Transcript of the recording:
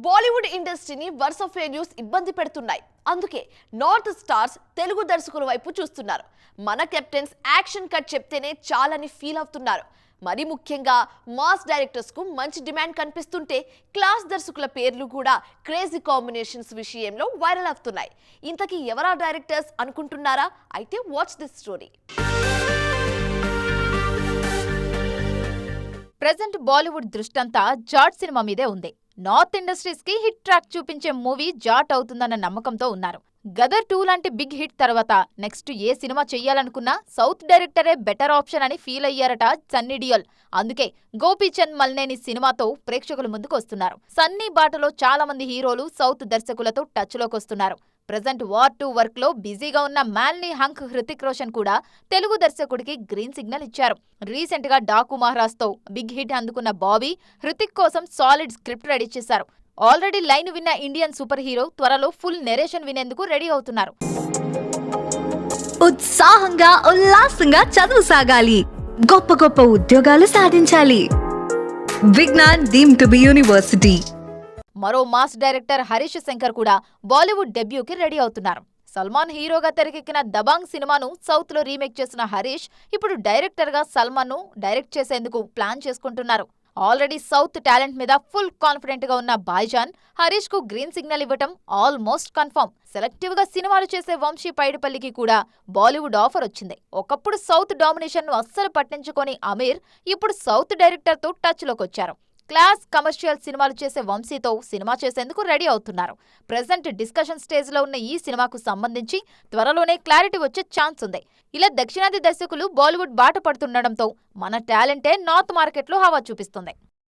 బాలీవుడ్ ఇండస్ట్రీని వరుస ఫెయిల్యూర్స్ ఇబ్బంది పెడుతున్నాయి. అందుకే నార్త్ స్టార్స్ తెలుగు దర్శకుల వైపు చూస్తున్నారు. మన కెప్టెన్స్ యాక్షన్ కట్ చెప్తేనే చాలని ఫీల్ అవుతున్నారు. మరి ముఖ్యంగా మాస్ డైరెక్టర్స్ కు మంచి డిమాండ్ కనిపిస్తుంటే క్లాస్ దర్శకుల పేర్లు కూడా క్రేజీ కాంబినేషన్స్ విషయంలో వైరల్ అవుతున్నాయి. ఇంతకీ ఎవరా డైరెక్టర్స్ అనుకుంటున్నారా? అయితే watch this story. Present Bollywood దృష్టంతా జాట్ సినిమా మీదే ఉంది. నార్త్ ఇండస్ట్రీస్ కి హిట్ ట్రాక్ చూపించే మూవీ జాట్ అవుతుందన్న నమ్మకంతో ఉన్నారు. గదర్ 2 లాంటి బిగ్ హిట్ తర్వాత నెక్స్ట్ ఏ సినిమా చెయ్యాలనుకున్నా సౌత్ డైరెక్టరే బెటర్ ఆప్షన్ అని ఫీల్ అయ్యారట సన్నీ డియోల్. అందుకే గోపీచంద్ మల్నేని సినిమాతో ప్రేక్షకుల ముందుకు వస్తున్నారు. సన్నీ బాటలో చాలా మంది హీరోలు సౌత్ దర్శకులతో టచ్ లోకి వస్తున్నారు. ప్రెజెంట్ వార్ 2 వర్క్ లో బిజీగా ఉన్న మాల్నీ హంక్ హృతిక్ రోషన్ కూడా తెలుగు దర్శకుడికి గ్రీన్ సిగ్నల్ ఇచ్చారు. రీసెంట్ గా డాకు మహారాజ్ తో బిగ్ హిట్ అందుకున్న బాబీ హృతిక్ కోసం సాలిడ్ స్క్రిప్ట్ రెడీ చేశారు. ఆల్రెడీ లైన్ విన్న ఇండియన్ సూపర్ హీరో త్వరలో ఫుల్ నెరేషన్ వినేందుకు రెడీ అవుతున్నారు. ఉత్సాహంగా ఉల్లాసంగా చదువు సాగాలి, గొప్ప గొప్ప ఉద్యోగాలు సాధించాలి. Vignan deemed to be university. మరో మాస్ డైరెక్టర్ హరీష్ శంకర్ కూడా బాలీవుడ్ డెబ్యూకి రెడీ అవుతున్నారు. సల్మాన్ హీరోగా తెరకెక్కిన దబాంగ్ సినిమాను సౌత్ లో రీమేక్ చేసిన హరీష్ ఇప్పుడు డైరెక్టర్ గా సల్మాన్ ను డైరెక్ట్ చేసేందుకు ప్లాన్ చేసుకుంటున్నారు. ఆల్రెడీ సౌత్ టాలెంట్ మీద ఫుల్ కాన్ఫిడెంట్ గా ఉన్న భాయ్జాన్ హరీష్ కు గ్రీన్ సిగ్నల్ ఇవ్వటం ఆల్మోస్ట్ కన్ఫర్మ్. సెలెక్టివ్ గా సినిమాలు చేసే వంశీ పైడిపల్లికి కూడా బాలీవుడ్ ఆఫర్ వచ్చింది. ఒకప్పుడు సౌత్ డామినేషన్ ను అస్సలు పట్టించుకొని అమీర్ ఇప్పుడు సౌత్ డైరెక్టర్ తో టచ్ లోకి వచ్చారు. క్లాస్ కమర్షియల్ సినిమాలు చేసే వంశీతో సినిమా చేసేందుకు రెడీ అవుతున్నారు. ప్రెజెంట్ డిస్కషన్ స్టేజ్ లో ఉన్న ఈ సినిమాకు సంబంధించి త్వరలోనే క్లారిటీ వచ్చే ఛాన్స్ ఉంది. ఇలా దక్షిణాది దర్శకులు బాలీవుడ్ బాట పడుతుండటంతో మన టాలెంటే నార్త్ మార్కెట్లో హవా చూపిస్తుంది.